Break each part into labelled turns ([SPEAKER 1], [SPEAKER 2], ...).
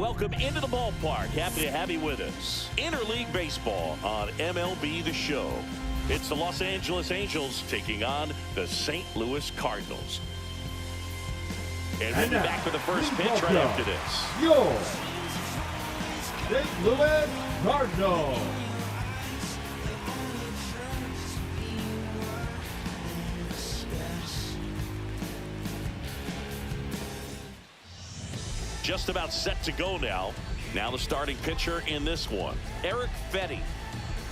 [SPEAKER 1] welcome into the ballpark. Happy to have you with us. Interleague Baseball on MLB The Show. It's the Los Angeles Angels taking on the St. Louis Cardinals. And we'll be back with the first pitch right after this.
[SPEAKER 2] Your St. Louis Cardinals.
[SPEAKER 1] Just about set to go now. Now the starting pitcher in this one, Eric Fetty.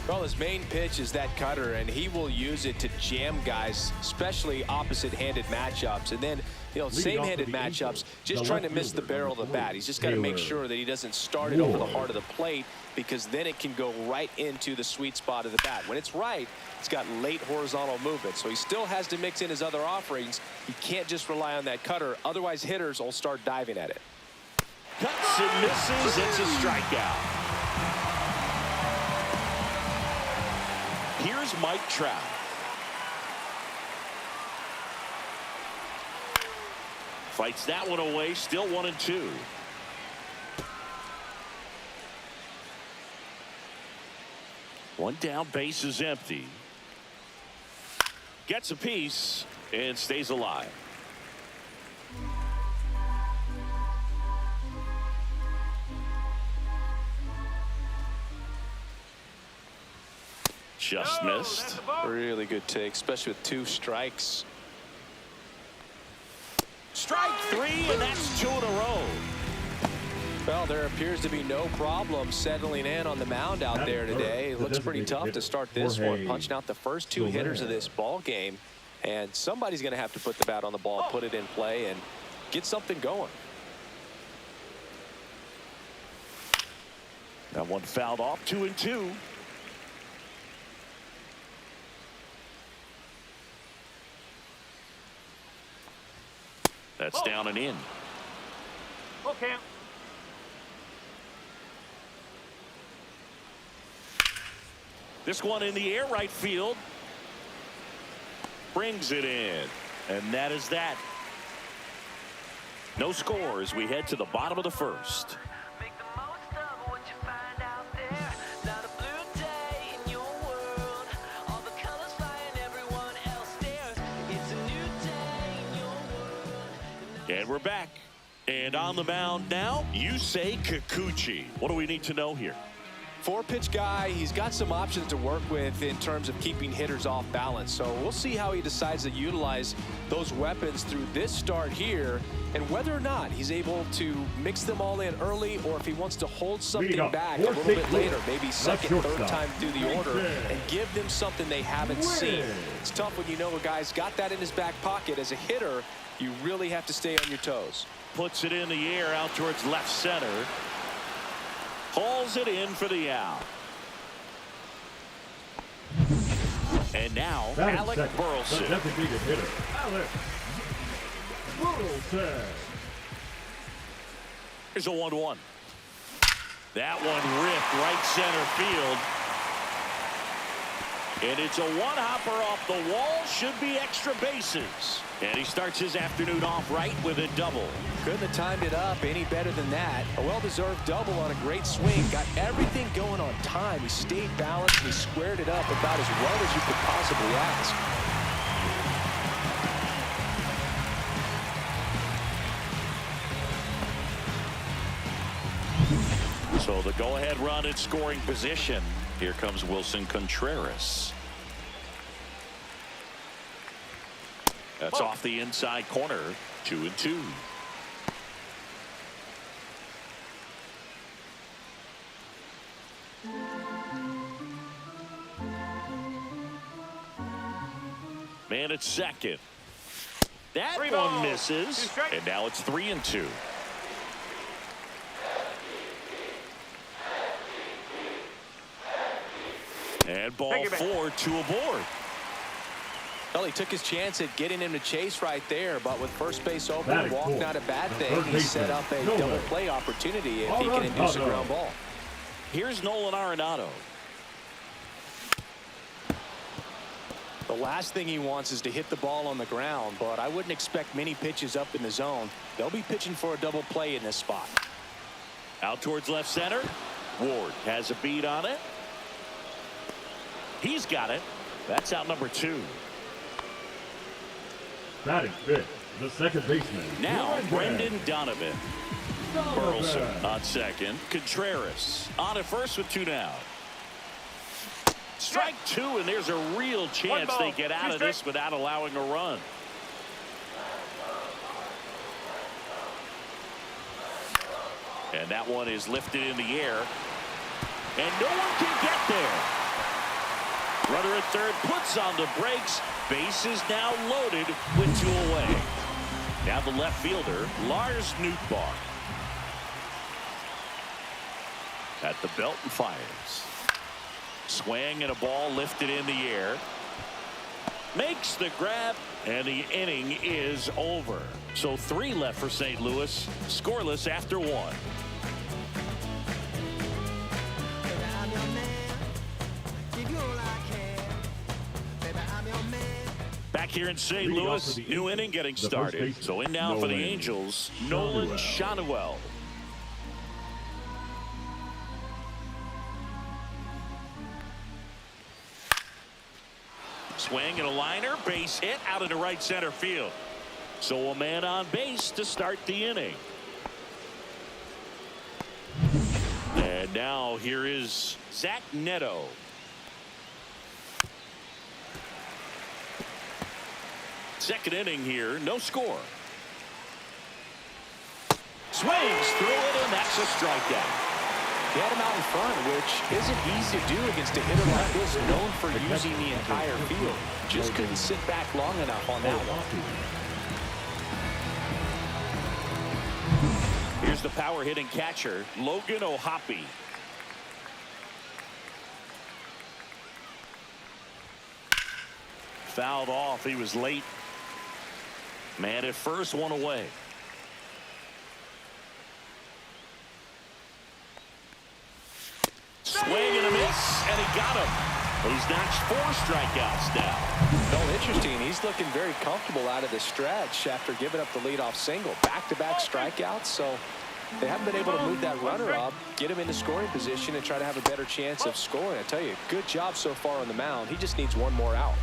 [SPEAKER 3] Well, his main pitch is that cutter, and he will use it to jam guys, especially opposite-handed matchups. And then, same-handed matchups, just trying to miss the barrel of the bat. He's just got to make sure that he doesn't start it over the heart of the plate, because then it can go right into the sweet spot of the bat. When it's right, it's got late horizontal movement, so he still has to mix in his other offerings. He can't just rely on that cutter, otherwise hitters will start diving at it.
[SPEAKER 1] Cuts and misses. It's a strikeout. Here's Mike Trout. Fights that one away. Still 1-2. One down, base is empty. Gets a piece and stays alive. Just missed.
[SPEAKER 3] Really good take, especially with 2 strikes.
[SPEAKER 1] Strike 3, and that's 2 in a row.
[SPEAKER 3] Well, there appears to be no problem settling in on the mound out there today. It looks pretty tough to start this one, punching out the first 2 hitters of this ball game. And somebody's going to have to put the bat on the ball, put it in play, and get something going.
[SPEAKER 1] That one fouled off, 2-2. That's down and in.
[SPEAKER 4] Okay.
[SPEAKER 1] This one in the air, right field. Brings it in. And that is that. No score as we head to the bottom of the first. And we're back. And on the mound now, Yusei Kikuchi. What do we need to know here?
[SPEAKER 3] 4-pitch guy. He's got some options to work with in terms of keeping hitters off balance. So we'll see how he decides to utilize those weapons through this start here, and whether or not he's able to mix them all in early, or if he wants to hold something back a little bit later, maybe second, third time through the order, and give them something they haven't seen. It's tough when you know a guy's got that in his back pocket. As a hitter, you really have to stay on your toes.
[SPEAKER 1] Puts it in the air out towards left center. Hauls it in for the out. And now, Alec Burleson.
[SPEAKER 2] The designated hitter, Alec Burleson.
[SPEAKER 1] Here's a 1-1. That one ripped right center field. And it's a one-hopper off the wall. Should be extra bases. And he starts his afternoon off right with a double.
[SPEAKER 3] Couldn't have timed it up any better than that. A well-deserved double on a great swing. Got everything going on time. He stayed balanced and he squared it up about as well as you could possibly ask.
[SPEAKER 1] So the go-ahead run in scoring position. Here comes Wilson Contreras. That's off the inside corner. 2-2. Man at second. That one misses. And now it's 3-2. And ball 4, 2 aboard.
[SPEAKER 3] Well, he took his chance at getting him to chase right there, but with first base open, walk not a bad thing. He set up a double play opportunity if he can induce a ground ball.
[SPEAKER 1] Here's Nolan Arenado.
[SPEAKER 3] The last thing he wants is to hit the ball on the ground, but I wouldn't expect many pitches up in the zone. They'll be pitching for a double play in this spot.
[SPEAKER 1] Out towards left center. Ward has a beat on it. He's got it. That's out number 2.
[SPEAKER 2] Batting fifth, the second baseman.
[SPEAKER 1] Now Brendan Donovan. Burleson on second. Contreras on at first with 2 down. Strike 2, and there's a real chance they get out of this without allowing a run. And that one is lifted in the air. And no one can get there. Runner at third puts on the brakes. Base is now loaded with 2 away. Now the left fielder, Lars Nootbaar. At the belt and fires. Swing and a ball lifted in the air. Makes the grab, and the inning is over. So 3 left for St. Louis, scoreless after 1. Back here in St. Louis, new inning getting started. So in now for the Angels, Nolan Schanuel. Swing and a liner, base hit out into right center field. So a man on base to start the inning. And now here is Zach Neto. Second inning here, no score. Swings through it, and that's a strikeout.
[SPEAKER 3] He had him out in front, which isn't easy to do against a hitter like this, known for using the entire field. Just couldn't sit back long enough on that one.
[SPEAKER 1] Here's the power hitting catcher, Logan O'Hoppe. Fouled off. He was late. Man at first, 1 away. Swing and a miss, and he got him. He's notched 4 strikeouts now.
[SPEAKER 3] No, interesting. He's looking very comfortable out of the stretch after giving up the leadoff single. Back-to-back strikeouts, so they haven't been able to move that runner up, get him into scoring position, and try to have a better chance of scoring. I tell you, good job so far on the mound. He just needs 1 more out.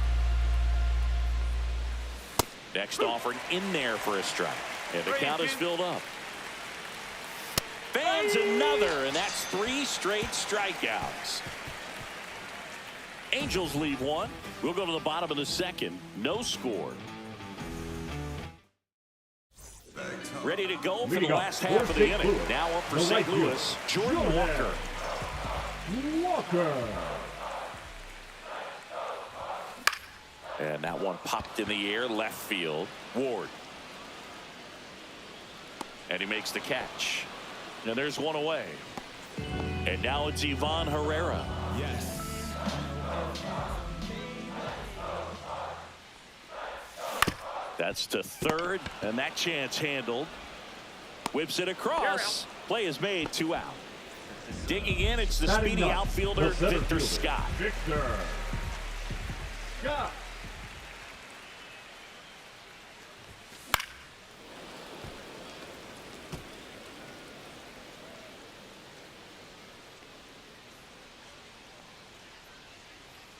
[SPEAKER 1] Next offering in there for a strike. And the count is filled up. Fans another, and that's 3 straight strikeouts. Angels leave 1. We'll go to the bottom of the second. No score. Ready to go for the last half of the inning. Now up for St. Louis, Jordan Walker. And that one popped in the air, left field. Ward. And he makes the catch. And there's 1 away. And now it's Ivan Herrera.
[SPEAKER 2] Yes.
[SPEAKER 1] That's to third, and that chance handled. Whips it across. Play is made, 2 out. Digging in, it's the speedy outfielder, Victor Scott.
[SPEAKER 2] Victor Scott.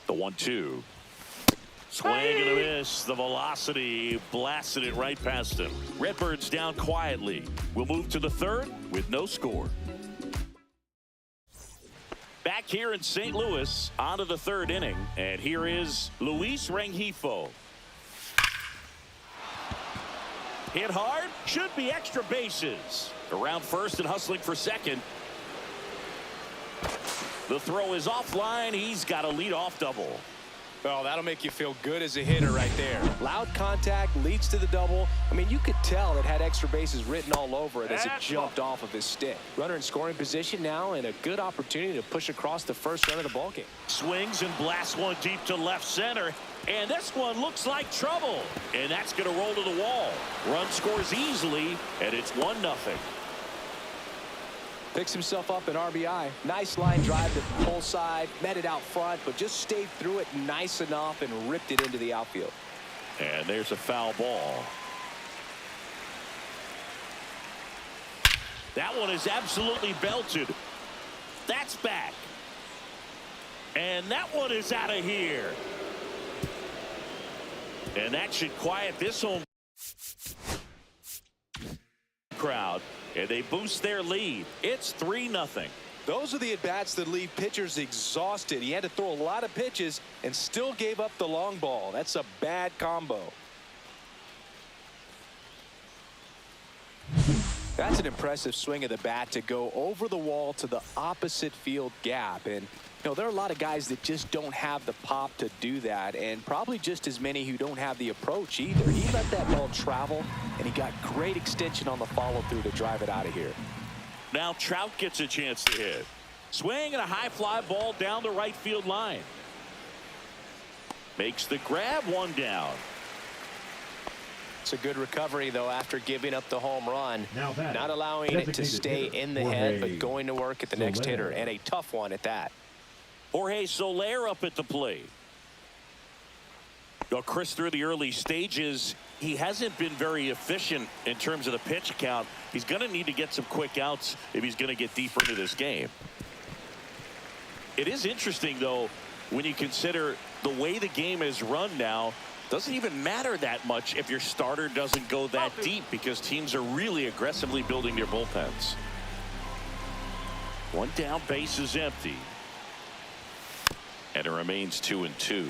[SPEAKER 1] The 1-2. Swing and a miss. The velocity blasted it right past him. Redbirds down quietly. We'll move to the third with no score. Back here in St. Louis, on to the 3rd inning. And here is Luis Rengifo. Hit hard. Should be extra bases. Around first and hustling for second. The throw is offline. He's got a leadoff double.
[SPEAKER 3] Well, that'll make you feel good as a hitter right there. Loud contact leads to the double. I mean, you could tell it had extra bases written all over it as it jumped off of his stick. Runner in scoring position now, and a good opportunity to push across the first run of the ballgame.
[SPEAKER 1] Swings and blasts one deep to left center. And this one looks like trouble. And that's going to roll to the wall. Run scores easily, and it's 1-0.
[SPEAKER 3] Picks himself up an RBI. Nice line drive to the pull side. Met it out front, but just stayed through it nice enough and ripped it into the outfield.
[SPEAKER 1] And there's a foul ball. That one is absolutely belted. That's back. And that one is out of here. And that should quiet this home crowd. And they boost their lead. It's 3-0.
[SPEAKER 3] Those are the at-bats that leave pitchers exhausted. He had to throw a lot of pitches and still gave up the long ball. That's a bad combo. That's an impressive swing of the bat to go over the wall to the opposite field gap. And, you know, there are a lot of guys that just don't have the pop to do that, and probably just as many who don't have the approach either. He let that ball travel, and he got great extension on the follow-through to drive it out of here.
[SPEAKER 1] Now Trout gets a chance to hit. Swing and a high fly ball down the right field line. Makes the grab, one down.
[SPEAKER 5] It's a good recovery, though, after giving up the home run.
[SPEAKER 2] Not
[SPEAKER 5] allowing it to stay in the head, but going to work at the next hitter, and a tough one at that.
[SPEAKER 1] Jorge Soler up at the plate. Well, Chris, through the early stages, he hasn't been very efficient in terms of the pitch count. He's going to need to get some quick outs if he's going to get deeper into this game. It is interesting, though, when you consider the way the game is run now. Doesn't even matter that much if your starter doesn't go that deep, because teams are really aggressively building their bullpens. One down, base is empty. And it remains 2-2.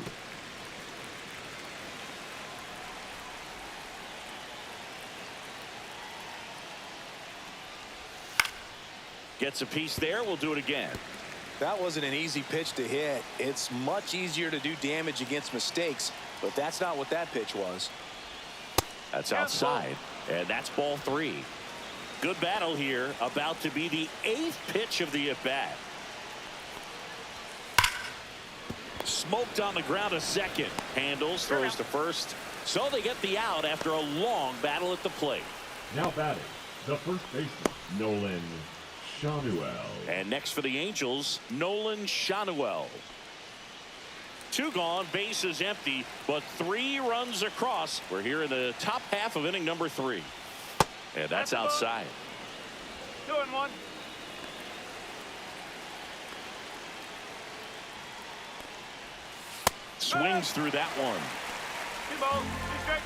[SPEAKER 1] Gets a piece there. We'll do it again.
[SPEAKER 3] That wasn't an easy pitch to hit. It's much easier to do damage against mistakes, but that's not what that pitch was.
[SPEAKER 1] That's outside, and that's ball 3. Good battle here. About to be the 8th pitch of the at-bat. Smoked on the ground a second. Handles, throws to first. So they get the out after a long battle at the plate.
[SPEAKER 2] Now batting, the first baseman, Nolan Schanuel.
[SPEAKER 1] And next for the Angels, Nolan Schanuel. 2 gone, base is empty, but 3 runs across. We're here in the top half of inning number 3. And that's outside.
[SPEAKER 4] 2-1.
[SPEAKER 1] Swings through that one.
[SPEAKER 4] 2 balls, 2 strikes.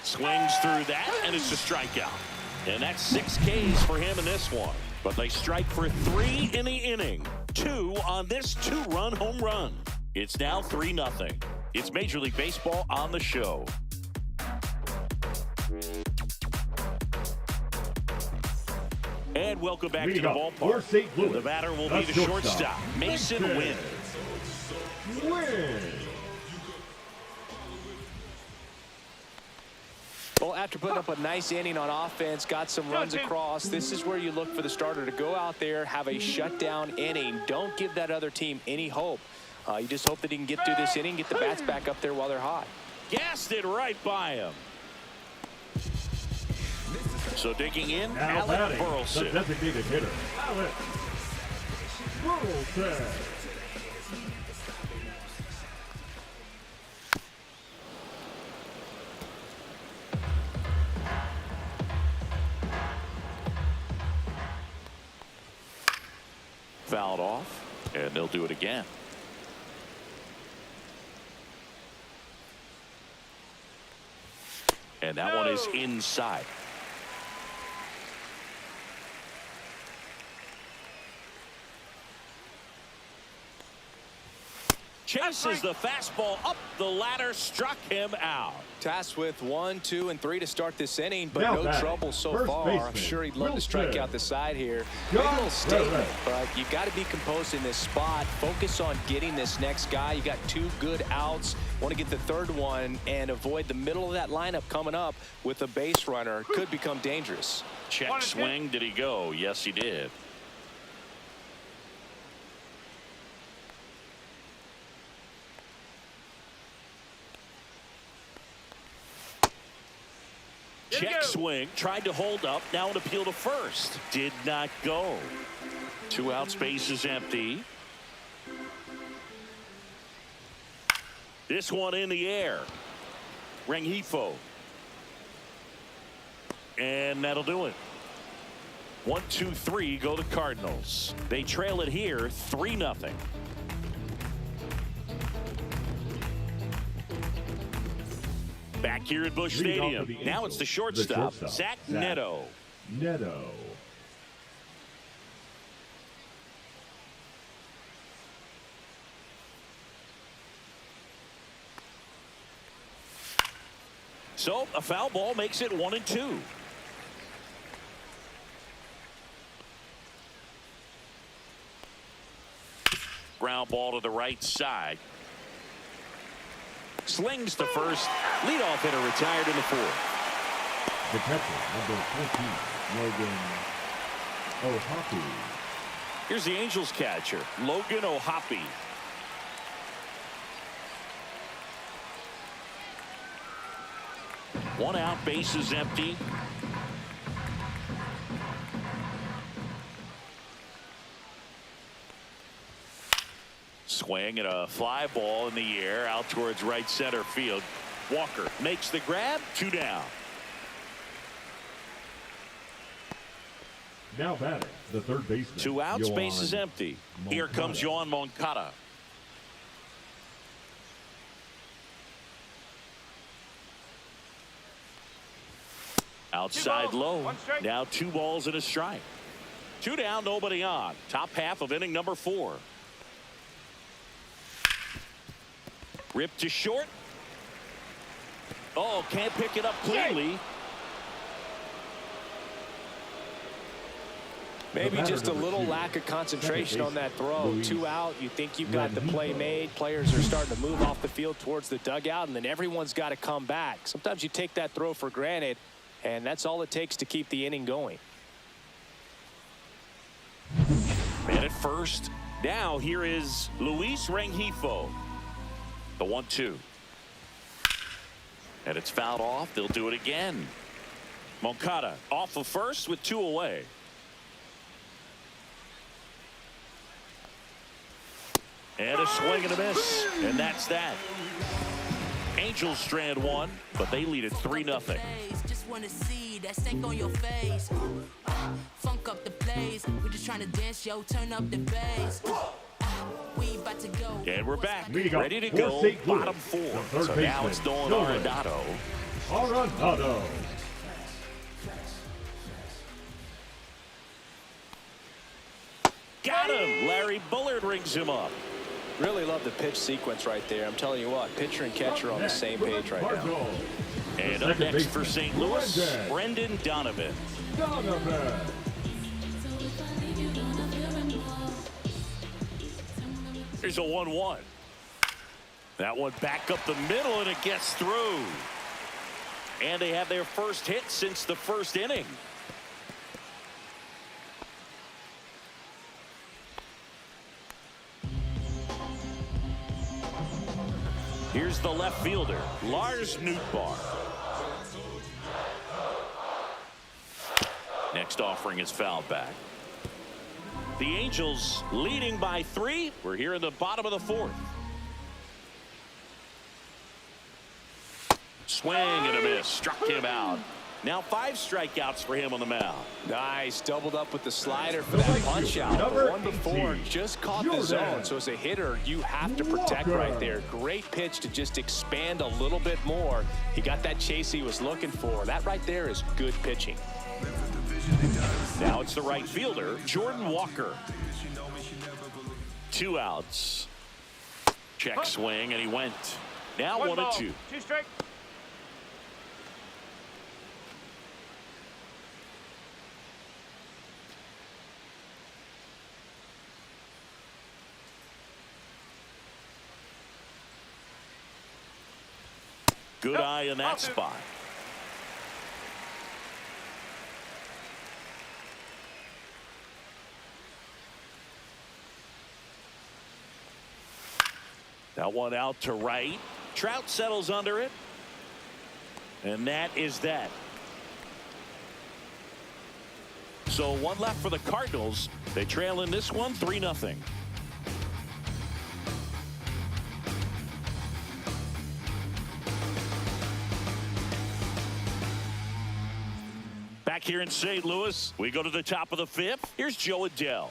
[SPEAKER 1] Swings through that, and it's a strikeout. And that's 6 Ks for him in this one. But they strike for 3 in the inning. 2 on this 2-run home run. It's now 3-0. It's Major League Baseball on the show. And welcome back to the ballpark.
[SPEAKER 2] St. Louis,
[SPEAKER 1] the batter will be the shortstop, Mason Wynn.
[SPEAKER 3] Well, after putting up a nice inning on offense, got some runs across, this is where you look for the starter to go out there, have a shutdown inning. Don't give that other team any hope. You just hope that he can get through this inning, get the bats back up there while they're hot.
[SPEAKER 1] Gassed it right by him. So digging in,
[SPEAKER 2] now
[SPEAKER 1] Alec
[SPEAKER 2] batting,
[SPEAKER 1] Burleson.
[SPEAKER 2] the designated hitter, Alec Burleson.
[SPEAKER 1] Fouled off, and they'll do it again. And that one is inside. Chases the fastball up the ladder, struck him out.
[SPEAKER 3] Tasked with 1, 2, and 3 to start this inning, but
[SPEAKER 2] now
[SPEAKER 3] no
[SPEAKER 2] batting,
[SPEAKER 3] trouble so
[SPEAKER 2] first
[SPEAKER 3] far.
[SPEAKER 2] baseman,
[SPEAKER 3] I'm sure he'd love to strike
[SPEAKER 2] Wilson.
[SPEAKER 3] out the side here. Big little statement, but you got to be composed in this spot. Focus on getting this next guy. You got 2 good outs. Want to get the 3rd one and avoid the middle of that lineup coming up with a base runner. Could become dangerous.
[SPEAKER 1] Check swing. Did he go? Yes, he did. Check swing, tried to hold up, now an appeal to first. Did not go. 2 outs, base is empty. This one in the air. Rengifo. And that'll do it. 1, 2, 3 go the Cardinals. They trail it here 3-0. Back here at Busch Stadium. Now it's the shortstop, Zach Neto. So a foul ball makes it 1-2. Ground ball to the right side. Slings to first. Leadoff hitter retired in the fourth.
[SPEAKER 2] The catcher, number 14, Logan O'Hoppe.
[SPEAKER 1] Here's the Angels catcher, Logan O'Hoppe. One out, base is empty. Swing and a fly ball in the air out towards right center field. Walker makes the grab. 2 down.
[SPEAKER 2] Now batting, the third baseman.
[SPEAKER 1] 2 outs, base is empty. Here comes Yoan Moncada. Outside low. Now 2 balls and a strike. 2 down, nobody on. Top half of inning number 4. Ripped to short. Oh, can't pick it up cleanly.
[SPEAKER 3] Maybe just a little lack of concentration on that throw. 2 out. You think you've got the play made. Players are starting to move off the field towards the dugout, and then everyone's got to come back. Sometimes you take that throw for granted, and that's all it takes to keep the inning going.
[SPEAKER 1] Man at first. Now here is Luis Rengifo. The 1-2. And it's fouled off. They'll do it again. Moncada off of first with 2 away. And a swing and a miss. And that's that. Angels strand 1, but they lead it 3-0.
[SPEAKER 6] Just wanna see that stank on your face. Funk up the place. We're just trying to dance, yo. Turn up the bass. We about to go.
[SPEAKER 1] And we're back. Ready to go. Bottom 4. So now it's Nolan Arenado. Got him. Larry Bullard rings him up.
[SPEAKER 3] Really love the pitch sequence right there. I'm telling you what, pitcher and catcher on the same page right now.
[SPEAKER 1] And up next for St. Louis, Brendan Donovan. Here's a 1-1. That one back up the middle, and it gets through. And they have their first hit since the first inning. Here's the left fielder, Lars Nootbaar. Next offering is fouled back. The Angels leading by 3. We're here in the bottom of the 4th. Swing and a miss. Struck him out. Now 5 strikeouts for him on the mound.
[SPEAKER 3] Nice. Doubled up with the slider for that punch out. The one before just caught the zone. So as a hitter, you have to protect right there. Great pitch to just expand a little bit more. He got that chase he was looking for. That right there is good pitching.
[SPEAKER 1] Now it's the right fielder, Jordan Walker. 2 outs. Check swing, and he went. Now 1-2.
[SPEAKER 4] 2 strike.
[SPEAKER 1] Good eye in that spot. That one out to right. Trout settles under it. And that is that. So 1 left for the Cardinals. They trail in this one 3-0. Back here in St. Louis, we go to the top of the fifth. Here's Joe Adell.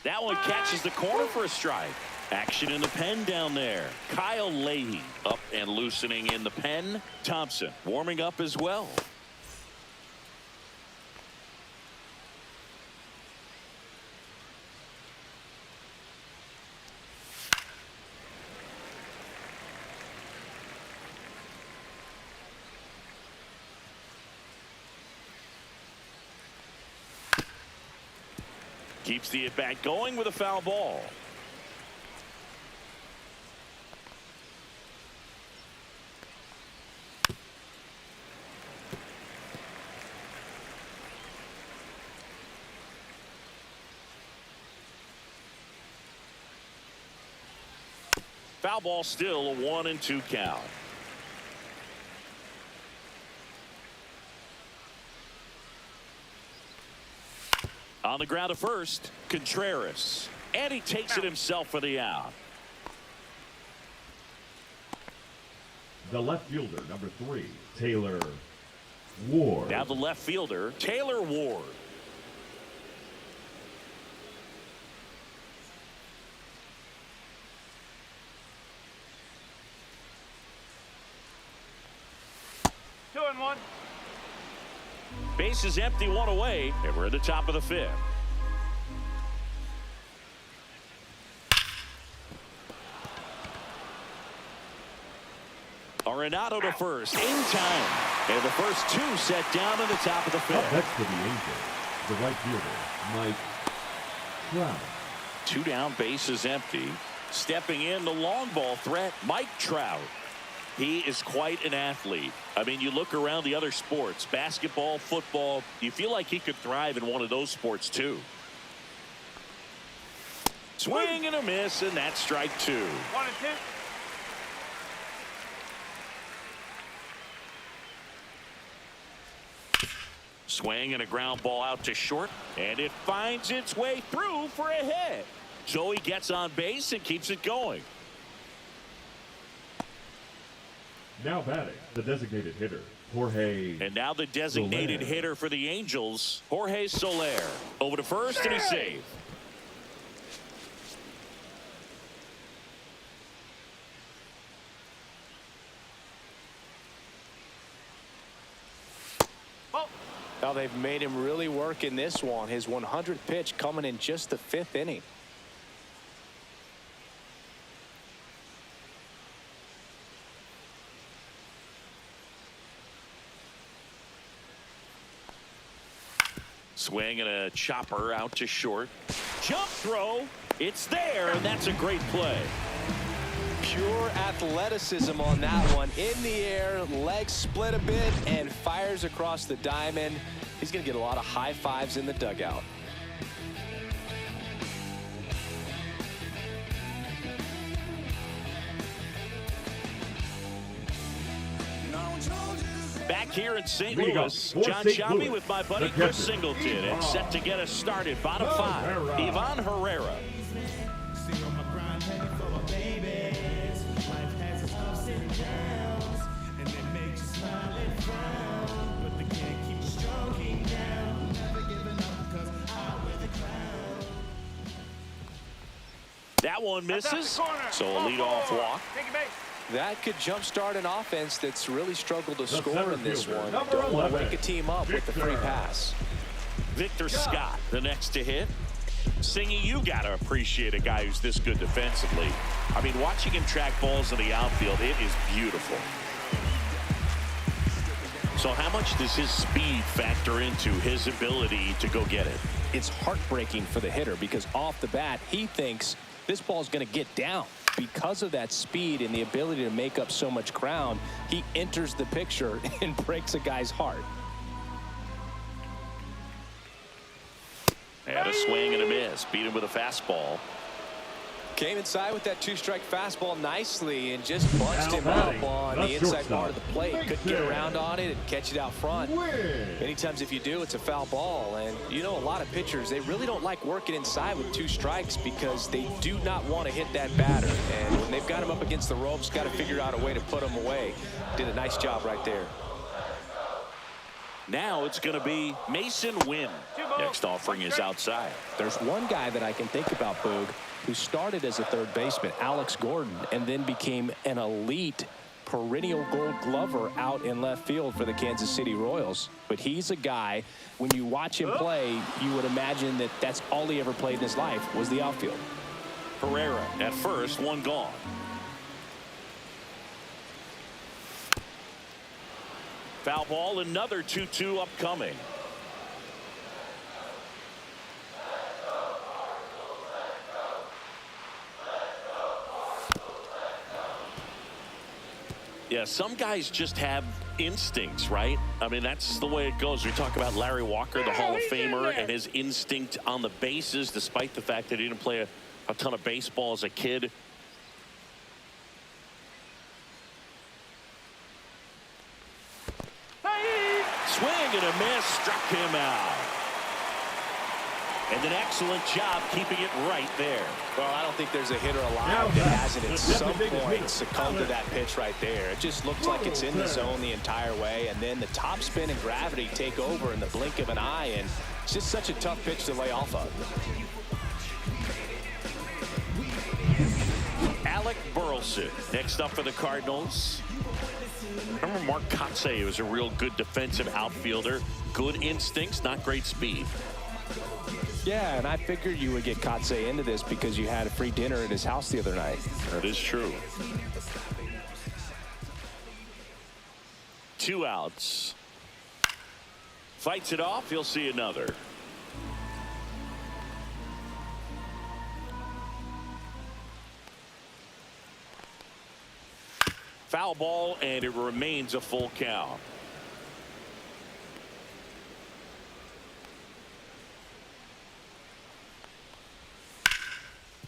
[SPEAKER 1] That one catches the corner for a strike. Action in the pen down there. Kyle Leahy up and loosening in the pen. Thompson warming up as well. Keeps the at-bat going with a foul ball. Foul ball, still a 1-2 count. On the ground to first, Contreras. And he takes it himself for the out.
[SPEAKER 2] The left fielder, number 3, Taylor Ward.
[SPEAKER 1] Now the left fielder, Taylor Ward.
[SPEAKER 4] Two and one.
[SPEAKER 1] Base is empty, one away, and we're at the top of the fifth. Arenado to first in time, and the first two set down at the top of the
[SPEAKER 2] Up
[SPEAKER 1] fifth.
[SPEAKER 2] next for the Angels, the right fielder, Mike Trout.
[SPEAKER 1] Two down, base is empty. Stepping in, the long ball threat, Mike Trout. He is quite an athlete. I mean, you look around the other sports, basketball, football, you feel like he could thrive in one of those sports too. Swing and a miss, and that's strike two.
[SPEAKER 4] 1 and 2.
[SPEAKER 1] Swing and a ground ball out to short, and it finds its way through for a hit. So he gets on base and keeps it going.
[SPEAKER 2] Now batting, the designated hitter, Jorge.
[SPEAKER 1] And now the designated
[SPEAKER 2] Soler.
[SPEAKER 1] hitter for the Angels, Jorge Soler. Over to first, and he's safe.
[SPEAKER 5] Now they've made him really work in this one. His 100th pitch coming in just the 5th inning.
[SPEAKER 1] Swing and a chopper out to short. Jump throw. It's there, and that's a great play.
[SPEAKER 5] Pure athleticism on that one. In the air, legs split a bit, and fires across the diamond. He's going to get a lot of high fives in the dugout.
[SPEAKER 1] Back here in St.
[SPEAKER 2] We go
[SPEAKER 1] Louis,
[SPEAKER 2] for
[SPEAKER 1] John
[SPEAKER 2] St.
[SPEAKER 1] Sciambi
[SPEAKER 2] Louis,
[SPEAKER 1] with my buddy
[SPEAKER 2] the
[SPEAKER 1] Chris
[SPEAKER 2] catcher,
[SPEAKER 1] Singleton, and set to get us started. Bottom five, Ivan Herrera. That one misses, so a leadoff walk.
[SPEAKER 4] Take a base.
[SPEAKER 5] That could jumpstart an offense that's really struggled to score
[SPEAKER 2] center
[SPEAKER 5] in this
[SPEAKER 2] fielder,
[SPEAKER 5] one.
[SPEAKER 2] number
[SPEAKER 5] Don't want to
[SPEAKER 2] 11,
[SPEAKER 5] pick a team up with the free
[SPEAKER 2] Victor.
[SPEAKER 5] pass.
[SPEAKER 1] Victor Scott, the next to hit. Singy, you got to appreciate a guy who's this good defensively. I mean, watching him track balls in the outfield, it is beautiful. So how much does his speed factor into his ability to go get it?
[SPEAKER 5] It's heartbreaking for the hitter because off the bat, he thinks this ball's going to get down. Because of that speed and the ability to make up so much ground, he enters the picture and breaks a guy's heart.
[SPEAKER 1] And a swing and a miss. Beat him with a fastball.
[SPEAKER 3] Came inside with that two-strike fastball nicely and just bunched him up on the inside part of the plate. Couldn't get around on it and catch it out front. Many times if you do, it's a foul ball. And you know, a lot of pitchers, they really don't like working inside with two strikes because they do not want to hit that batter. And when they've got him up against the ropes, got to figure out a way to put him away. Did a nice job right there.
[SPEAKER 1] Now it's going to be Mason Wynn. Next offering is outside.
[SPEAKER 5] There's one guy that I can think about, Boog, who started as a third baseman, Alex Gordon, and then became an elite perennial Gold Glover out in left field for the Kansas City Royals. But he's a guy, when you watch him play, you would imagine that that's all he ever played in his life was the outfield.
[SPEAKER 1] Pereira at first, one gone. Foul ball, another 2-2 upcoming. Yeah, some guys just have instincts, right? I mean, that's the way it goes. We talk about Larry Walker, the Hall of Famer, and his instinct on the bases, despite the fact that he didn't play a ton of baseball as a kid. Swing and a miss, struck him out. And an excellent job keeping it right there.
[SPEAKER 3] Well, I don't think there's a hitter alive that hasn't at some point succumbed to that pitch right there. It just looks like it's in the zone the entire way, and then the top spin and gravity take over in the blink of an eye, and it's just such a tough pitch to lay off of.
[SPEAKER 1] Alec Burleson next up for the Cardinals. Remember Mark Kotsay was a real good defensive outfielder. Good instincts, not great speed.
[SPEAKER 5] Yeah, and I figured you would get Kotsay into this because you had a free dinner at his house the other night.
[SPEAKER 1] That is true. 2 outs. Fights it off. He'll see another. Foul ball, and it remains a full count.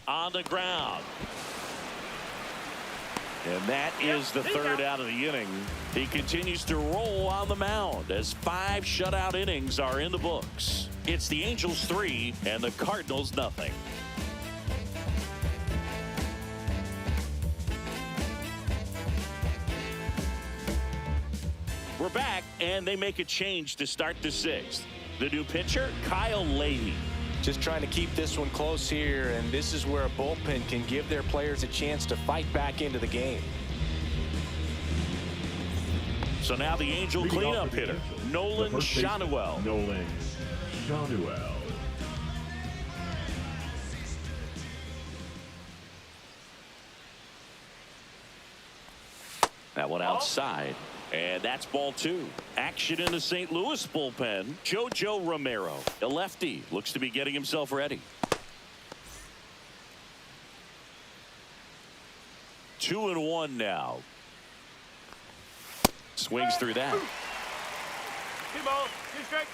[SPEAKER 1] On the ground. And that is the third out of the inning. He continues to roll on the mound as 5 shutout innings are in the books. It's the Angels 3 and the Cardinals nothing. We're back, and they make a change to start the 6th. The new pitcher, Kyle Leahy.
[SPEAKER 3] Just trying to keep this one close here, and this is where a bullpen can give their players a chance to fight back into the game.
[SPEAKER 1] So now the Angel cleanup hitter, Nolan Schanuel.
[SPEAKER 2] Nolan Schanuel.
[SPEAKER 1] That one outside. And that's ball 2. Action in the St. Louis bullpen. JoJo Romero, a lefty, looks to be getting himself ready. 2-1 now. Swings through that.
[SPEAKER 4] 2 balls, 2 strikes.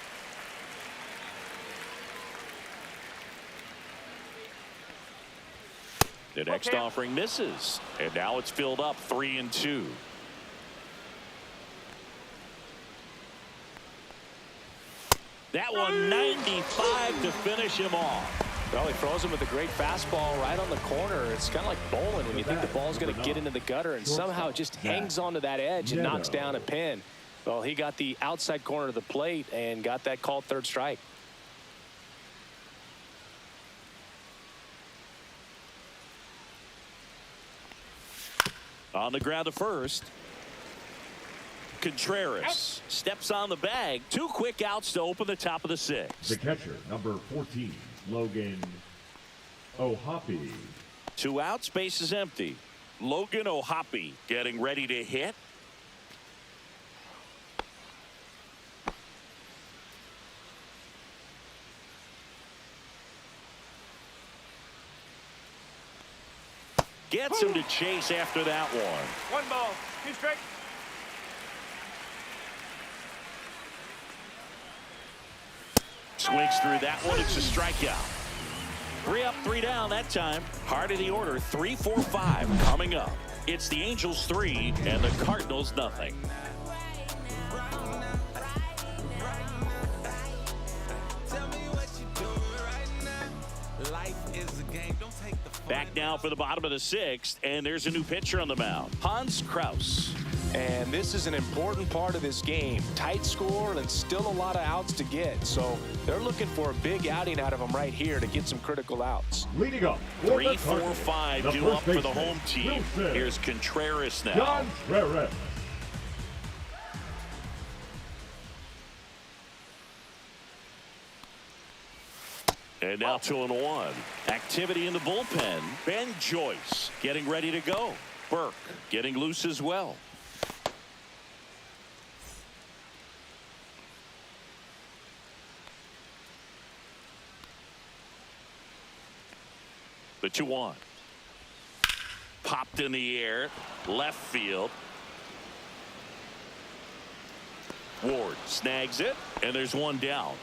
[SPEAKER 1] The next offering misses. And now it's filled up 3-2. That one 95 to finish him off.
[SPEAKER 3] Well, he throws him with a great fastball right on the corner. It's kind of like bowling when you think the ball's going to get into the gutter, and somehow it just hangs onto that edge and knocks down a pin. Well, he got the outside corner of the plate and got that called third strike.
[SPEAKER 1] On the ground to first. Contreras steps on the bag. 2 quick outs to open the top of the 6th.
[SPEAKER 2] The catcher, number 14, Logan O'Hoppe.
[SPEAKER 1] 2 outs, base is empty. Logan O'Hoppe getting ready to hit. Gets him to chase after that one.
[SPEAKER 4] 1 ball, 2 strikes.
[SPEAKER 1] Swings through that one. It's a strikeout. 3 up, 3 down that time. Heart of the order, 3, 4, 5 coming up. It's the Angels 3 and the Cardinals nothing. Back now for the bottom of the 6th, and there's a new pitcher on the mound, Hans Kraus.
[SPEAKER 3] And this is an important part of this game. Tight score and still a lot of outs to get. So they're looking for a big outing out of them right here to get some critical outs.
[SPEAKER 2] Leading up,
[SPEAKER 1] 3, 4, 5 due up for the home team. Here's Contreras now.
[SPEAKER 2] Contreras.
[SPEAKER 1] And now 2-1. Activity in the bullpen. Ben Joyce getting ready to go. Burke getting loose as well. The 2-1. Popped in the air. Left field. Ward snags it. And there's one down.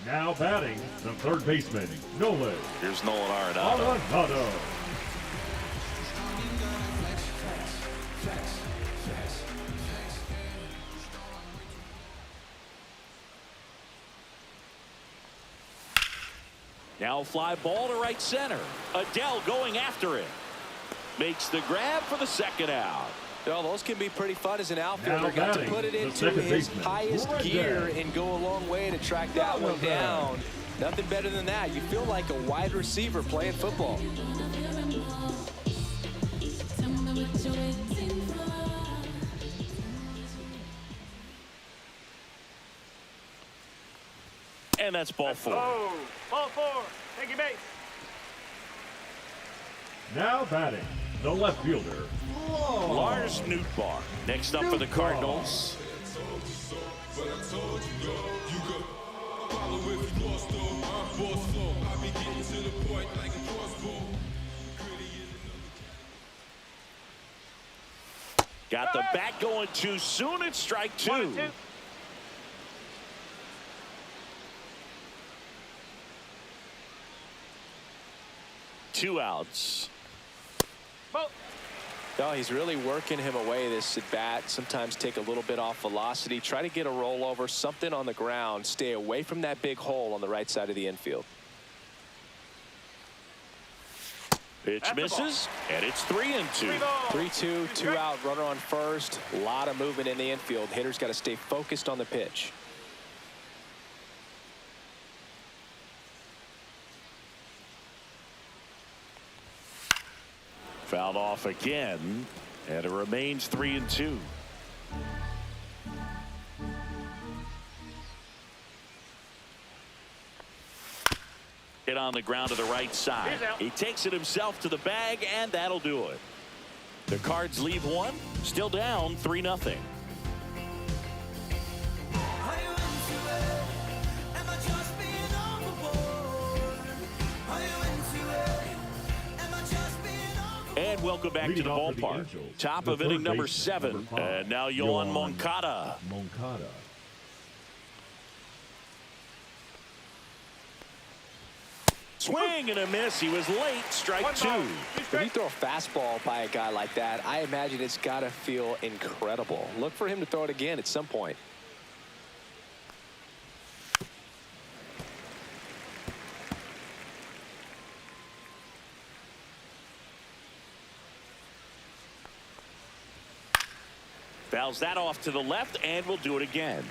[SPEAKER 2] Now batting, the third baseman, Nolan.
[SPEAKER 1] Here's Nolan Arenado. Now fly ball to right center. Adele going after it. Makes the grab for the second out.
[SPEAKER 3] Well, those can be pretty fun as an outfielder.
[SPEAKER 2] Now
[SPEAKER 3] Got to
[SPEAKER 2] batting,
[SPEAKER 3] put it
[SPEAKER 2] the
[SPEAKER 3] into
[SPEAKER 2] second
[SPEAKER 3] his
[SPEAKER 2] baseman,
[SPEAKER 3] highest gear
[SPEAKER 2] Rogers.
[SPEAKER 3] and go a long way to track that one down. Nothing better than that. You feel like a wide receiver playing football.
[SPEAKER 1] And that's ball 4.
[SPEAKER 4] Oh, ball 4. Take your base.
[SPEAKER 2] Now batting, the left fielder,
[SPEAKER 1] Lars Nootbaar. Next up for the Cardinals. Got the bat going too soon. It's strike 2.
[SPEAKER 4] 1 and 2.
[SPEAKER 1] Two outs.
[SPEAKER 4] Ball.
[SPEAKER 3] No, he's really working him away, this at bat. Sometimes take a little bit off velocity. Try to get a rollover, something on the ground. Stay away from that big hole on the right side of the infield.
[SPEAKER 1] Pitch misses, and it's 3-2.
[SPEAKER 3] 3-2, 2 out, runner on first. A lot of movement in the infield. Hitter's got to stay focused on the pitch.
[SPEAKER 1] Fouled off again, and it remains 3-2. Hit on the ground to the right side. He takes it himself to the bag, and that'll do it. The Cards leave one, still down 3-0. And welcome back to the ballpark. Top of inning number 7. And now Yohan Moncada. Swing and a miss. He was late. Strike 2.
[SPEAKER 3] When you throw a fastball by a guy like that, I imagine it's got to feel incredible. Look for him to throw it again at some point.
[SPEAKER 1] Fouls that off to the left, and we'll do it again.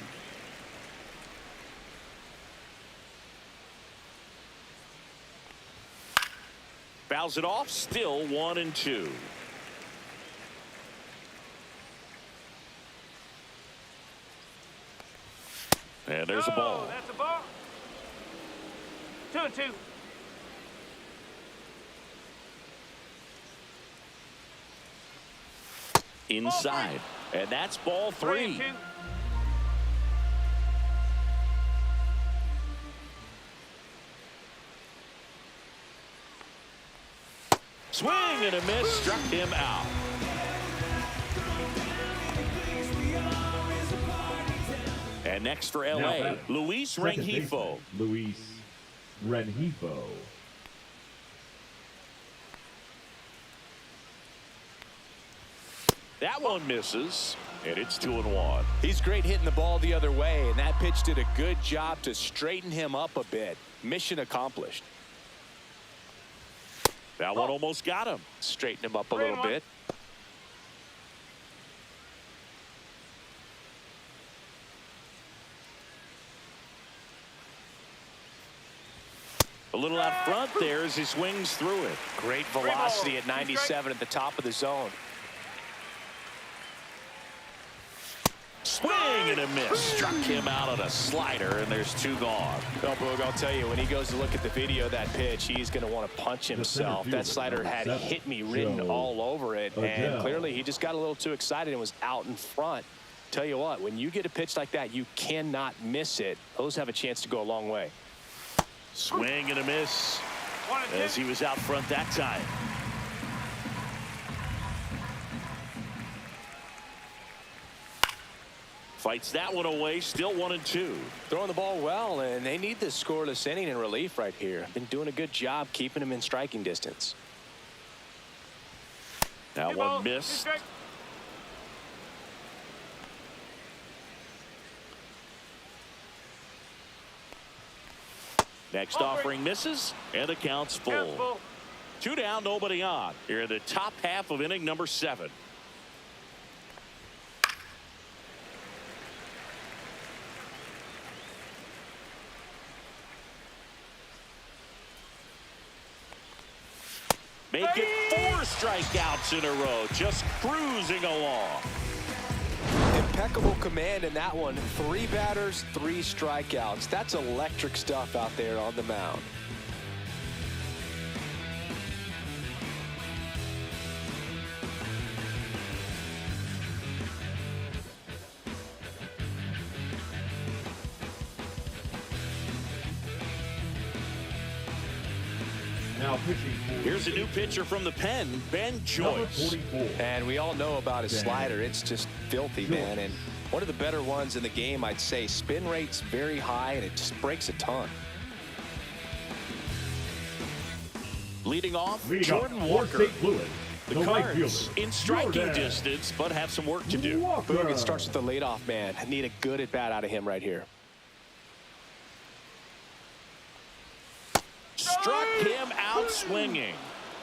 [SPEAKER 1] Fouls it off, still 1-2. And there's a ball.
[SPEAKER 4] That's a ball. 2-2.
[SPEAKER 1] Inside. And that's ball 3.
[SPEAKER 4] 3-2.
[SPEAKER 1] Swing and a miss. Struck him out. And And next for
[SPEAKER 2] Now
[SPEAKER 1] L.A.,
[SPEAKER 2] batting,
[SPEAKER 1] Luis
[SPEAKER 2] second
[SPEAKER 1] Rengifo.
[SPEAKER 2] baseman, Luis Rengifo.
[SPEAKER 1] That one misses, and it's 2-1.
[SPEAKER 3] He's great hitting the ball the other way, and that pitch did a good job to straighten him up a bit. Mission accomplished.
[SPEAKER 1] That one almost got him.
[SPEAKER 3] Straighten him up a little bit.
[SPEAKER 1] A little out front there as he swings through it.
[SPEAKER 3] Great velocity at 97 at the top of the zone.
[SPEAKER 1] Swing and a miss. Struck him out on a slider, and there's 2 gone.
[SPEAKER 3] Well, Boog, I'll tell you, when he goes to look at the video of that pitch, he's going to want to punch himself. That slider had hit me written all over it, and clearly he just got a little too excited and was out in front. Tell you what, when you get a pitch like that, you cannot miss it. Those have a chance to go a long way.
[SPEAKER 1] Swing and a miss as he was out front that time. Fights that one away, still 1-2.
[SPEAKER 3] Throwing the ball well, and they need this scoreless inning in relief right here. Been doing a good job keeping him in striking distance.
[SPEAKER 1] That one missed. Next offering misses, and the count's full. 2 down, nobody on. Here in the top half of inning number 7. Make it 4 strikeouts in a row, just cruising along.
[SPEAKER 3] Impeccable command in that one. 3 batters, 3 strikeouts. That's electric stuff out there on the mound.
[SPEAKER 2] Now pitching for
[SPEAKER 1] Here's a new pitcher from the pen, Ben Joyce.
[SPEAKER 3] And we all know about his slider. It's just filthy, man. And one of the better ones in the game, I'd say. Spin rate's very high, and it just breaks a ton.
[SPEAKER 1] Leading off, Jordan Walker. The Cards in striking distance, but have some work to do.
[SPEAKER 3] Boog, it starts with the leadoff man. I need a good at-bat out of him right here.
[SPEAKER 1] Struck him out swinging.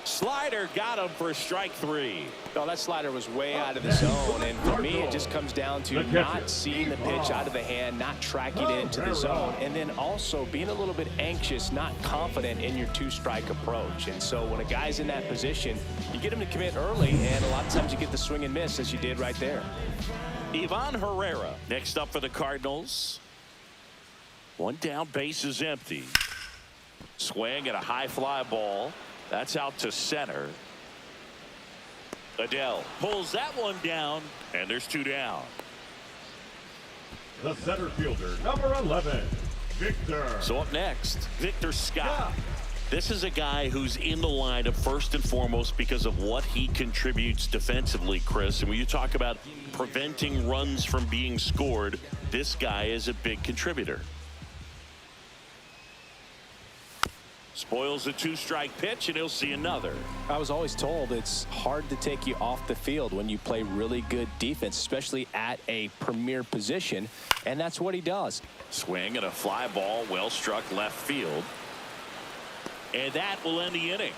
[SPEAKER 1] Slider got him for strike 3.
[SPEAKER 3] No, that slider was way out of the zone, and for me, it just comes down to not seeing the pitch out of the hand, not tracking it into the zone, and then also being a little bit anxious, not confident in your 2-strike approach. And so when a guy's in that position, you get him to commit early, and a lot of times you get the swing and miss, as you did right there.
[SPEAKER 1] Ivan Herrera next up for the Cardinals. 1 down, base is empty. Swing at a high fly ball. That's out to center. Adele pulls that one down, and there's 2 down.
[SPEAKER 2] The center fielder, number 11, Victor.
[SPEAKER 1] So up next, Victor Scott. This is a guy who's in the lineup first and foremost because of what he contributes defensively, Chris. And when you talk about preventing runs from being scored, this guy is a big contributor. Spoils a 2-strike pitch, and he'll see another.
[SPEAKER 3] I was always told it's hard to take you off the field when you play really good defense, especially at a premier position, and that's what he does.
[SPEAKER 1] Swing and a fly ball, well struck left field. And that will end the inning.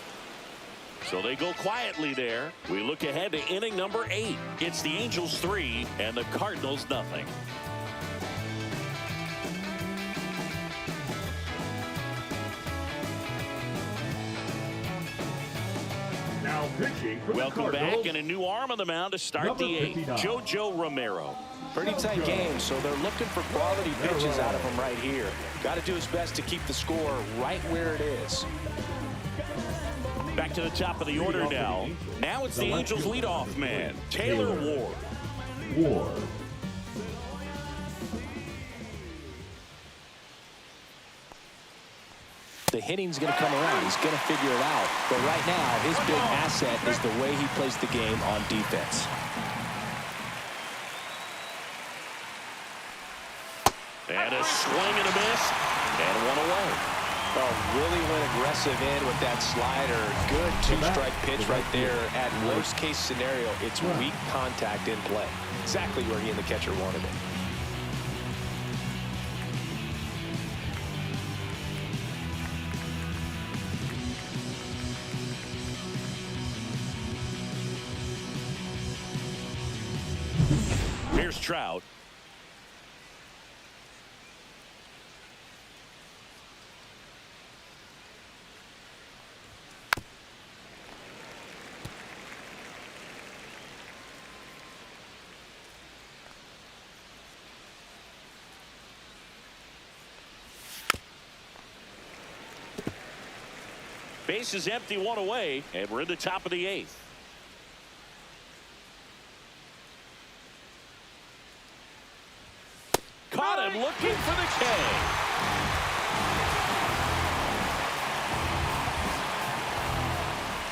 [SPEAKER 1] So they go quietly there. We look ahead to inning number 8. It's the Angels 3 and the Cardinals nothing.
[SPEAKER 2] Now pitching for
[SPEAKER 1] Welcome
[SPEAKER 2] the Cardinals,
[SPEAKER 1] back, and a new arm on the mound to start
[SPEAKER 2] number
[SPEAKER 1] the 8th.
[SPEAKER 2] 59.
[SPEAKER 1] JoJo Romero.
[SPEAKER 3] Pretty tight game, so they're looking for quality pitches out of him right here. Got to do his best to keep the score right where it is.
[SPEAKER 1] Back to the top of the order now. Now it's the Angels leadoff man, Taylor Ward.
[SPEAKER 2] Ward.
[SPEAKER 5] The hitting's going to come around. He's going to figure it out. But right now, his big asset is the way he plays the game on defense.
[SPEAKER 1] a swing and a miss, and one away.
[SPEAKER 3] Oh, really went aggressive in with that slider. Good two-strike pitch right there. At worst-case scenario, it's weak contact in play. Exactly where he and the catcher wanted it.
[SPEAKER 1] Here's Trout. Base is empty, one away, and we're in the top of the 8th. Caught him looking for the K.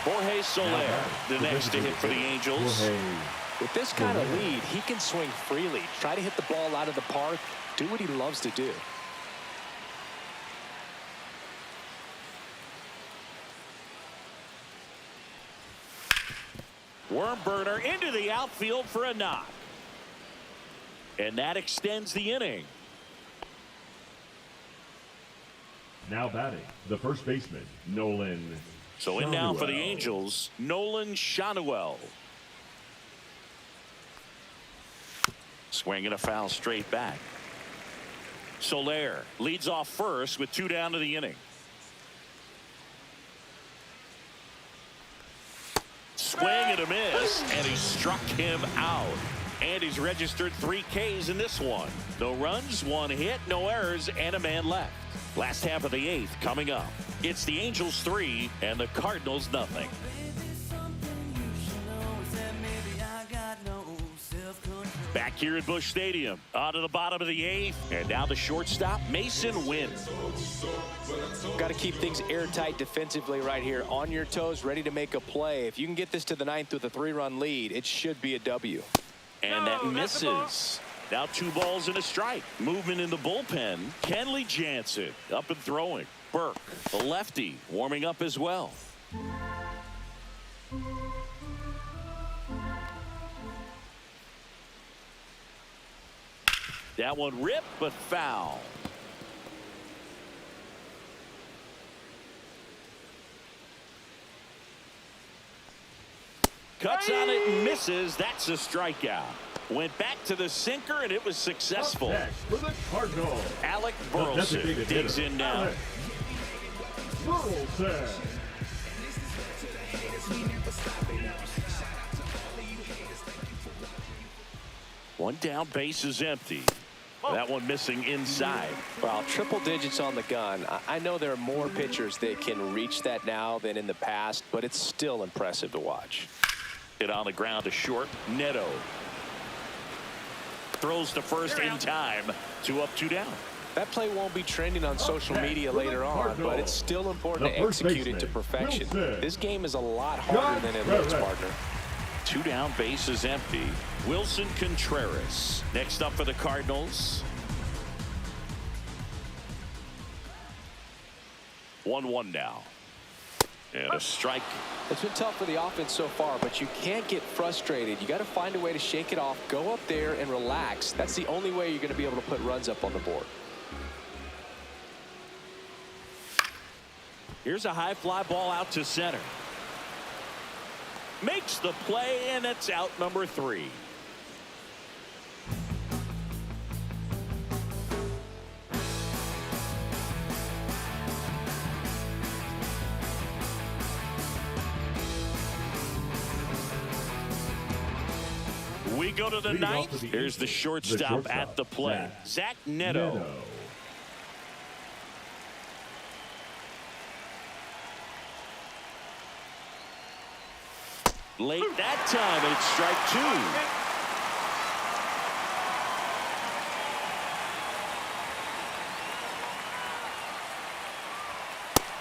[SPEAKER 1] Jorge Soler, the next to hit for the Angels.
[SPEAKER 3] With this kind of lead, he can swing freely, try to hit the ball out of the park, do what he loves to do.
[SPEAKER 1] Worm burner into the outfield for a knock. And that extends the inning.
[SPEAKER 2] Now batting, the first baseman, Nolan.
[SPEAKER 1] So in now for the Angels, Nolan Shanuel. Swing and a foul straight back. Soler leads off first with 2 down to the inning. Swing and a miss, and he struck him out. And he's registered 3 Ks in this one. No runs, 1 hit, no errors, and a man left. Last half of the 8th coming up. It's the Angels 3 and the Cardinals nothing. Back here at Busch Stadium, on to the bottom of the 8th, and now the shortstop, Mason wins.
[SPEAKER 3] Got to keep things airtight defensively right here. On your toes, ready to make a play. If you can get this to the 9th with a 3-run lead, it should be a W.
[SPEAKER 1] And that misses. Now 2 balls and a strike. Movement in the bullpen. Kenley Jansen up and throwing. Burke, the lefty, warming up as well. That one ripped, but foul. Cuts on it and misses. That's a strikeout. Went back to the sinker, and it was successful.
[SPEAKER 2] Next for the Cardinals,
[SPEAKER 1] Alec Burleson digs in now.
[SPEAKER 2] Burleson.
[SPEAKER 1] One down, base is empty. That one missing inside.
[SPEAKER 3] Well, triple digits on the gun. I know there are more pitchers that can reach that now than in the past, but it's still impressive to watch.
[SPEAKER 1] Hit on the ground to short. Neto throws to first in time. 2 up, 2 down.
[SPEAKER 3] That play won't be trending on social media later on, but it's still important to execute it to perfection. This game is a lot harder than it looks, partner.
[SPEAKER 1] 2 down, base is empty. Wilson Contreras next up for the Cardinals. 1-1 now. And a strike.
[SPEAKER 3] It's been tough for the offense so far, but you can't get frustrated. You got to find a way to shake it off, go up there and relax. That's the only way you're going to be able to put runs up on the board.
[SPEAKER 1] Here's a high fly ball out to center. Makes the play, and it's out number 3. We go to the 9th. Here's the shortstop at the plate. Zach Neto. Late that time, and it's strike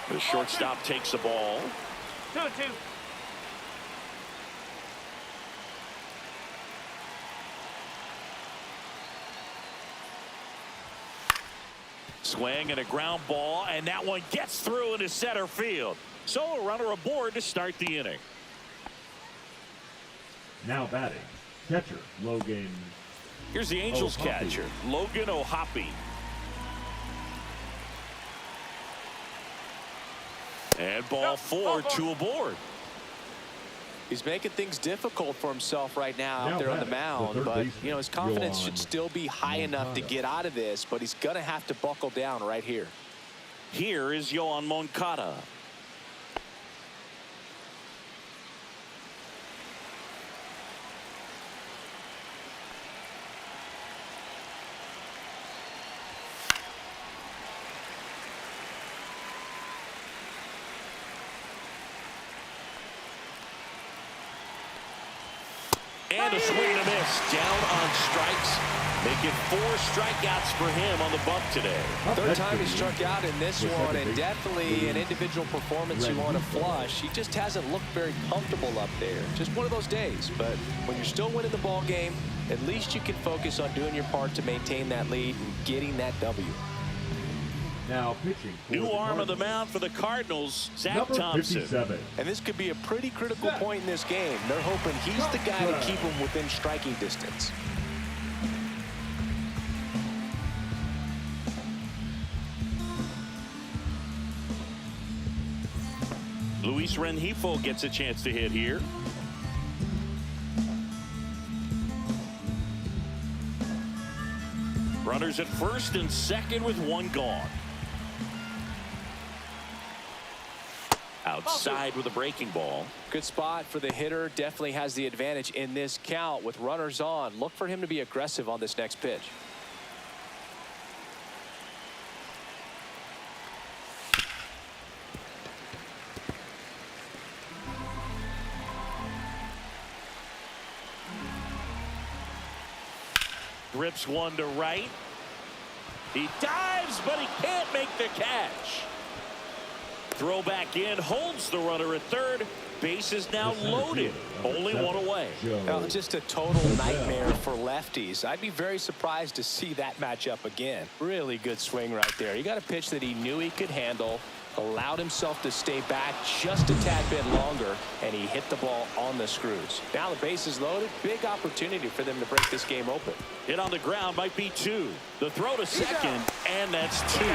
[SPEAKER 1] 2. The shortstop takes the ball.
[SPEAKER 4] 2-2.
[SPEAKER 1] Swing and a ground ball, and that one gets through into center field. So a runner aboard to start the inning.
[SPEAKER 2] Now batting, catcher Logan.
[SPEAKER 1] Here's the Angels catcher, Logan O'Hoppe. And ball four, two aboard.
[SPEAKER 3] He's making things difficult for himself right now out there on the mound, but you know his confidence should still be high enough to get out of this, but he's gonna have to buckle down right here.
[SPEAKER 1] Here is Yoan Moncada. And a swing and a miss. Down on strikes. Making 4 strikeouts for him on the bump today.
[SPEAKER 3] Third time he struck out in this one, and definitely an individual performance you want to flush. He just hasn't looked very comfortable up there. Just one of those days. But when you're still winning the ball game, at least you can focus on doing your part to maintain that lead and getting that W.
[SPEAKER 2] Now pitching.
[SPEAKER 1] New arm of the mound for the Cardinals, Zach
[SPEAKER 2] Number
[SPEAKER 1] Thompson.
[SPEAKER 2] 57.
[SPEAKER 3] And this could be a pretty critical point in this game. They're hoping he's the guy to keep them within striking distance.
[SPEAKER 1] Luis Rengifo gets a chance to hit here. Runners at first and second with 1 gone. Outside with a breaking ball.
[SPEAKER 3] Good spot for the hitter. Definitely has the advantage in this count with runners on. Look for him to be aggressive on this next pitch.
[SPEAKER 1] Rips one to right. He dives, but he can't make the catch. Throw back in, holds the runner at third. Base is now loaded. Only 1 away.
[SPEAKER 3] Now, just a total nightmare for lefties. I'd be very surprised to see that matchup again. Really good swing right there. He got a pitch that he knew he could handle, allowed himself to stay back just a tad bit longer, and he hit the ball on the screws. Now the base is loaded. Big opportunity for them to break this game open.
[SPEAKER 1] Hit on the ground might be 2. The throw to second, and that's 2.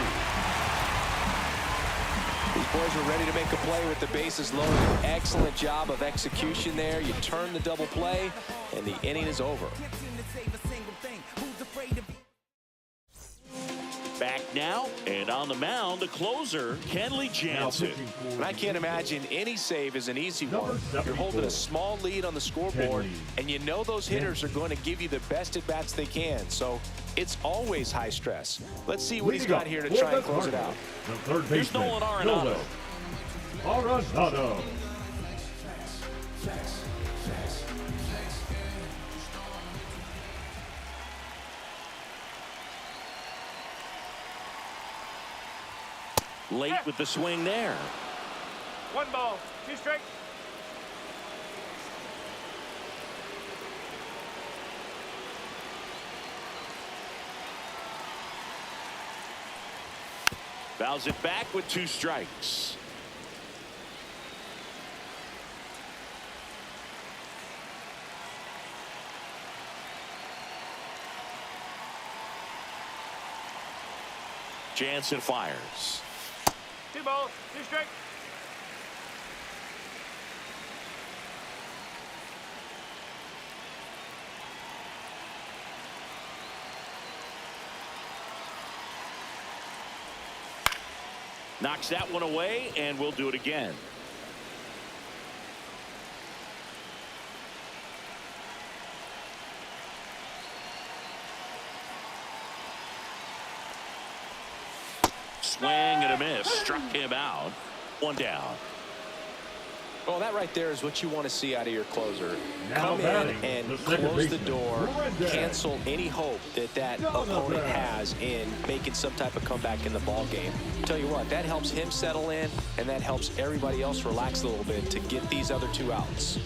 [SPEAKER 3] These boys are ready to make a play with the bases loaded. Excellent job of execution there. You turn the double play, and the inning is over.
[SPEAKER 1] Back now, and on the mound, the closer, Kenley Jansen.
[SPEAKER 3] And I can't imagine any save is an easy one. You're holding a small lead on the scoreboard, and you know those hitters are going to give you the best at-bats they can. So it's always high stress. Let's see what he's got here to try and close it out.
[SPEAKER 2] The third
[SPEAKER 1] Here's
[SPEAKER 2] baseman,
[SPEAKER 1] Nolan Arenado.
[SPEAKER 2] Arenado.
[SPEAKER 1] Late with the swing there.
[SPEAKER 4] 1 ball, 2 strikes.
[SPEAKER 1] Fouls it back with 2 strikes. Jansen fires.
[SPEAKER 4] 2 balls, 2 strikes.
[SPEAKER 1] Knocks that one away, and we'll do it again. Swing and a miss. Struck him out. 1 down.
[SPEAKER 3] Well, that right there is what you want to see out of your closer.
[SPEAKER 2] Now
[SPEAKER 3] Come in
[SPEAKER 2] batting,
[SPEAKER 3] and
[SPEAKER 2] the second
[SPEAKER 3] close the
[SPEAKER 2] baseman,
[SPEAKER 3] door,
[SPEAKER 2] Rendon.
[SPEAKER 3] cancel any hope that opponent has in making some type of comeback in the ball game. Tell you what, that helps him settle in, and that helps everybody else relax a little bit to get these other 2 outs.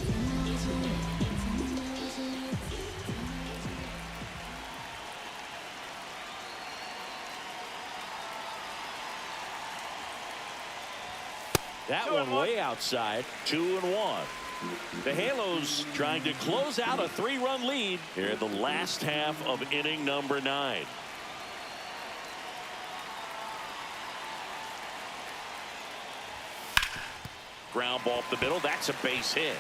[SPEAKER 1] That one way outside. 2-1. The Halos trying to close out a 3-run lead here in the last half of inning number 9. Ground ball up the middle. That's a base hit.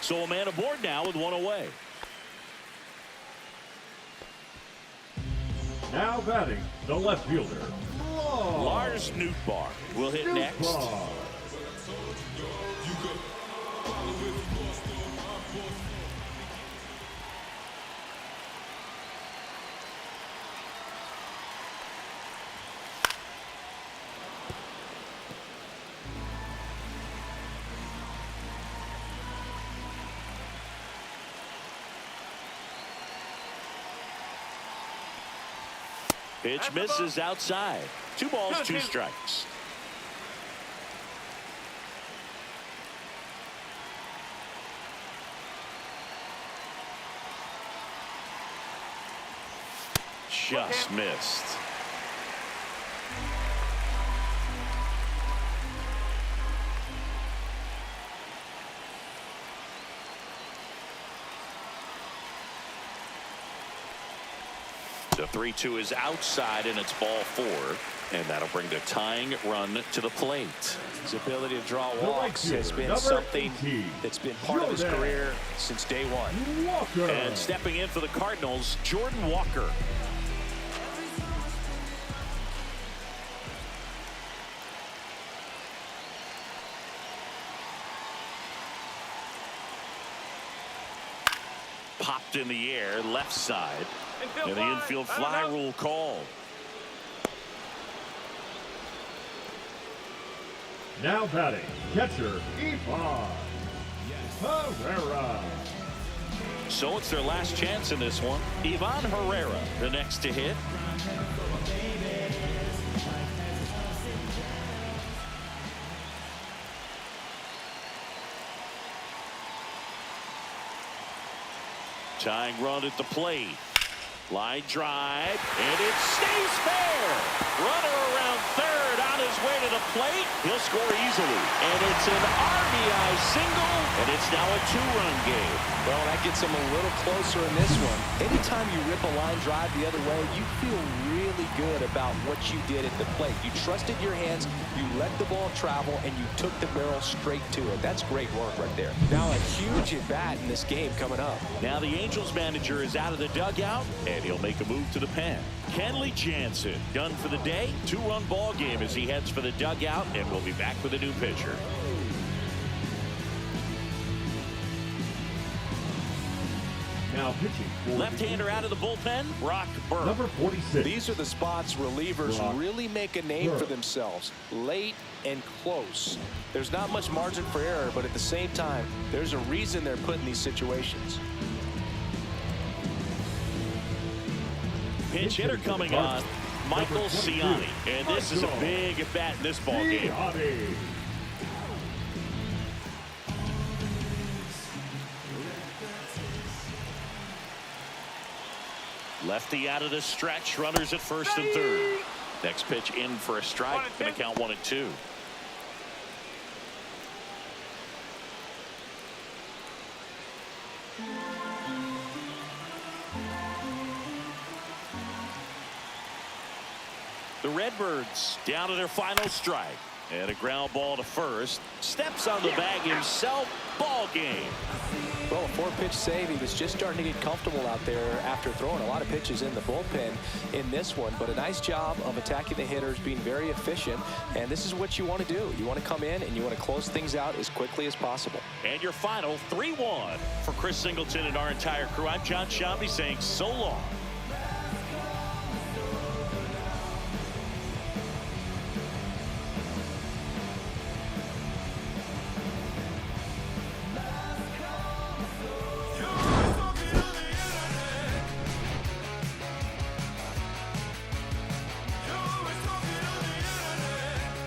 [SPEAKER 1] So a man aboard now with one away.
[SPEAKER 2] Now batting, the left fielder,
[SPEAKER 1] Lars Nootbaar will hit next. Pitch misses outside. 2 balls, 2 strikes. Just missed. The 3-2 is outside, and it's ball 4. And that'll bring the tying run to the plate.
[SPEAKER 3] His ability to draw walks has been something that's been part of his career since day one.
[SPEAKER 2] Walker.
[SPEAKER 1] And stepping in for the Cardinals, Jordan Walker. Popped in the air, left side. And the infield fly rule called.
[SPEAKER 2] Now batting, catcher, Ivan Herrera.
[SPEAKER 1] So it's their last chance in this one. Ivan Herrera, the next to hit. Tying run at the plate. Line drive, and it stays fair. Runner around third on his way to the plate. He'll score easily. And it's an RBI single, and it's now a 2-run game.
[SPEAKER 3] Well, that gets him a little closer in this one. Anytime you rip a line drive the other way, you feel really good about what you did at the plate. You trusted your hands, you let the ball travel, and you took the barrel straight to it. That's great work right there. Now a huge at-bat in this game coming up.
[SPEAKER 1] Now the Angels manager is out of the dugout, and he'll make a move to the pen. Kenley Jansen done for the day. 2-run ball game as he heads for the dugout, and we'll be back with a new pitcher.
[SPEAKER 2] Now pitching for
[SPEAKER 1] Left-hander out of the bullpen, Brock Burke.
[SPEAKER 2] number 46.
[SPEAKER 3] These are the spots relievers
[SPEAKER 2] Brock
[SPEAKER 3] really make a name for
[SPEAKER 2] Burke.
[SPEAKER 3] themselves. Late and close. There's not much margin for error, but at the same time, there's a reason they're put in these situations.
[SPEAKER 1] Pinch hitter coming on, Michael Ciani. And this is a big at-bat in this ball game. Lefty out of the stretch, runners at first and third. Next pitch in for a strike, going to count 1-2. The Redbirds down to their final strike. And a ground ball to first. Steps on the bag himself. Ball game.
[SPEAKER 3] Well, a 4-pitch save. He was just starting to get comfortable out there after throwing a lot of pitches in the bullpen in this one. But a nice job of attacking the hitters, being very efficient. And this is what you want to do. You want to come in and you want to close things out as quickly as possible.
[SPEAKER 1] And your final 3-1 for Chris Singleton and our entire crew. I'm John Shambi saying so long.